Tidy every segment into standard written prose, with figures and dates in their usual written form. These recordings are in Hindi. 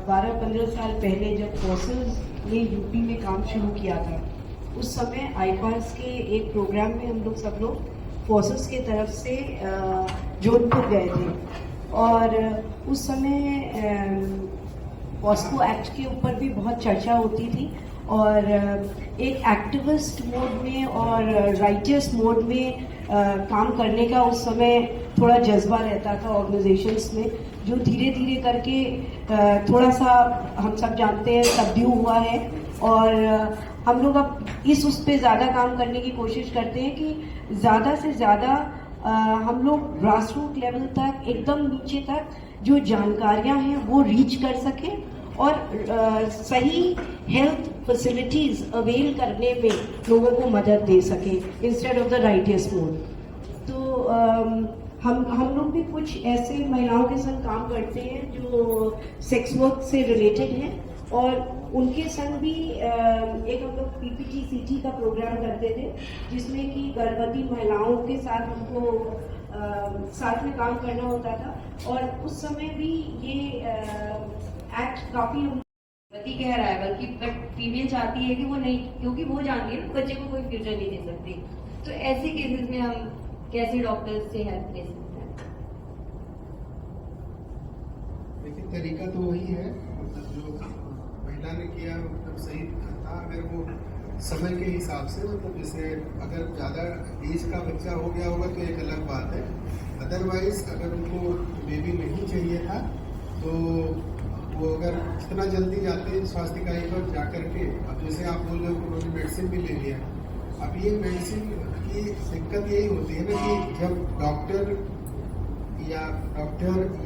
12-15 साल पहले जब फोर्सेस ने यूपी में काम शुरू किया था, उस समय आईपास के एक प्रोग्राम में हम लोग सब लोग फोर्सेस के तरफ से जोधपुर गए थे और उस समय पॉस्को एक्ट के ऊपर भी बहुत चर्चा होती थी और एक एक्टिविस्ट मोड में और राइटियस मोड में काम करने का उस समय थोड़ा जज्बा रहता था ऑर्गेनाइजेशंस में, जो धीरे धीरे करके थोड़ा सा हम सब जानते हैं सबड्यू हुआ है और हम लोग अब उस पर ज़्यादा काम करने की कोशिश करते हैं कि ज़्यादा से ज़्यादा हम लोग ग्रास रूट लेवल तक, एकदम नीचे तक जो जानकारियाँ हैं वो रीच कर सकें और सही हेल्थ फैसिलिटीज़ अवेल करने में लोगों को मदद दे सकें instead of the righteous mode. तो हम लोग भी कुछ ऐसे महिलाओं के संग काम करते हैं जो सेक्स वर्क से रिलेटेड हैं और उनके संग भी एक हम लोग PPT-CT का प्रोग्राम करते थे जिसमें कि गर्भवती महिलाओं के साथ हमको साथ में काम करना होता था और उस समय भी ये एक्ट काफ़ी पति कह रहा है, बल्कि बट फीमेल चाहती है कि वो नहीं, क्योंकि वो जानती है बच्चे को कोई फ्यूचर नहीं दे सकती। तो ऐसे केसेस में हम कैसे डॉक्टर्स से हेल्प ले सकते हैं? लेकिन तरीका तो वही है, मतलब जो महिला ने किया मतलब सही था। अगर वो समय के हिसाब से, मतलब जैसे अगर ज़्यादा एज का बच्चा हो गया होगा तो एक अलग बात है। अदरवाइज अगर उनको बेबी नहीं चाहिए था तो वो अगर जितना जल्दी जाते हैं स्वास्थ्य इकाई पर जा करके, अब जैसे आप बोल रहे हो उन्होंने मेडिसिन भी ले लिया, अब ये मेडिसिन की दिक्कत यही होती है ना कि जब डॉक्टर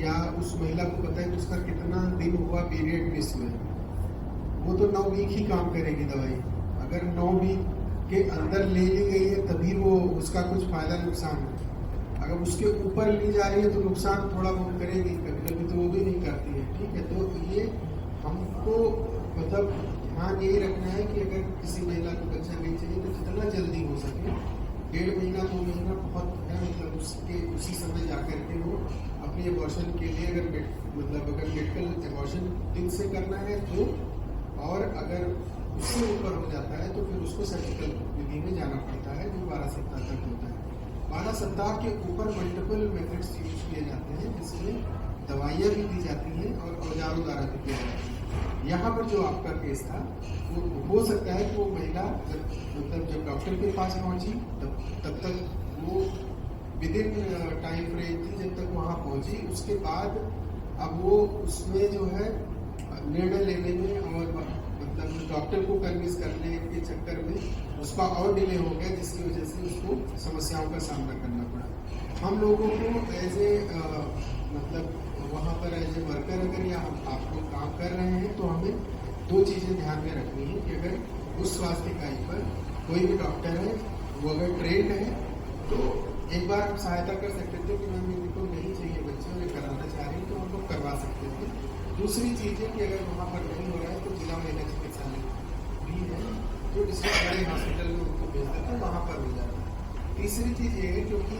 या उस महिला को पता है कि उसका कितना दिन हुआ पीरियड मिस में, वो तो 9 वीक ही काम करेगी दवाई। अगर 9 वीक के अंदर ले ली गई है तभी वो उसका कुछ फायदा नुकसान है। अगर उसके ऊपर ली जा रही है तो नुकसान थोड़ा बहुत करेगी, कभी कभी तो वो भी नहीं करती है। ठीक है, तो ये हमको मतलब ध्यान यही रखना है कि अगर किसी महिला को बच्चा नहीं चाहिए तो जितना जल्दी हो सके, 1.5 महीना 2 महीना बहुत है, मतलब उसी समय जा करके वो अपनी एबॉर्शन के लिए अगर मेडिकल एबॉर्शन दिन से करना है तो, और अगर उससे ऊपर हो जाता है तो फिर उसको सर्जिकल विधि में जाना पड़ता है जो 12 सप्ताह तक होता है। 12 सप्ताह के ऊपर मल्टीपल मेथड्स यूज किए जाते हैं जिसमें दवाइयाँ भी दी जाती हैं और औजारों द्वारा भी किया जाता है। यहाँ पर जो आपका केस था वो हो सकता है कि वो महिला जब डॉक्टर के पास पहुंची तब तक वो विद इन टाइम फ्रेम थी जब तक वहाँ पहुंची। उसके बाद अब वो उसमें जो है निर्णय लेने में और मतलब डॉक्टर को कन्विंस करने के चक्कर में उसका और डिले हो गया, जिसकी वजह से उसको समस्याओं का सामना करना पड़ा। हम लोगों को एज ए मतलब वहाँ पर एज ए वर्कर अगर या आप लोग काम कर रहे हैं तो हमें 2 चीज़ें ध्यान में रखनी है कि अगर उस स्वास्थ्य इकाई पर कोई भी डॉक्टर है वो अगर ट्रेंड है तो एक बार हम सहायता कर सकते थे कि मैम इनको नहीं चाहिए बच्चे और ये कराना चाह रहे हैं तो हम लोग करवा सकते थे। दूसरी चीज़ है कि अगर वहाँ पर नहीं हो रहा है तो जिला महिला चिकित्सालय भी है जो इसमें बड़े हॉस्पिटल में उनको भेज देते हैं, वहाँ पर हो जाता है। तीसरी चीज़ ये है क्योंकि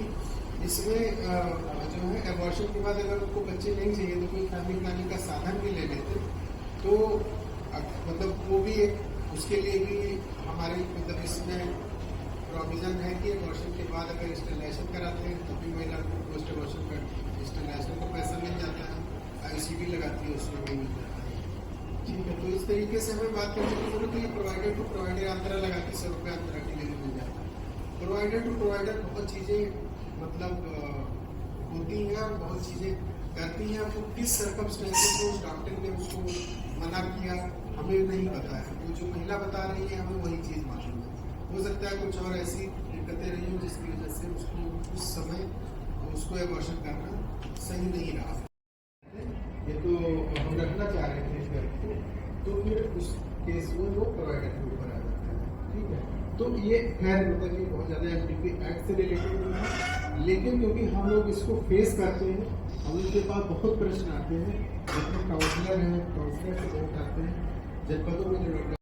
इसमें जो है एबॉर्शन के बाद अगर उनको बच्चे नहीं चाहिए तो कोई फैमिली प्लानिंग का साधन भी ले लेते तो मतलब वो भी एक उसके लिए भी हमारे मतलब इसमें प्रोविजन है कि एबॉर्शन के बाद अगर स्टेरिलाइजेशन कराते हैं तो भी महिला को पोस्ट एबॉर्शन का स्टेरिलाइजेशन का पैसा मिल जाता है, ICD लगाती है उसमें भी मिल जाता है। ठीक है, तो इस तरीके से हमें बात करने की जरूरत है कि प्रोवाइडर टू प्रोवाइडर अंतरा लगा के 100 रुपये अंतरा के लिए मिल जाता है। प्रोवाइडर टू प्रोवाइडर बहुत चीज़ें मतलब होती हैं और बहुत चीज़ें करती हैं। आपको किस सर्कमस्टेंसेस में उस डॉक्टर ने उसको मना किया हमें नहीं पता है, वो जो महिला बता रही है हमें वही चीज़ मालूम है। हो सकता है कुछ और ऐसी दिक्कतें रही हो जिसकी वजह से उसको उस समय उसको एबॉर्शन करना सही नहीं रहा। ये तो हम रखना चाह रहे थे इस घर को, तो फिर उस केस में वो प्रोवाइडर के ऊपर आ जाता है। ठीक है, तो ये खैर मतलब कि बहुत ज़्यादा MPP एक्ट से रिलेटेड नहीं है, लेकिन क्योंकि हम लोग इसको फेस करते हैं, हम उनके पास बहुत प्रश्न आते हैं, जितने काउंसलर हैं काउंसलर से बहुत आते हैं, जनपदों में जो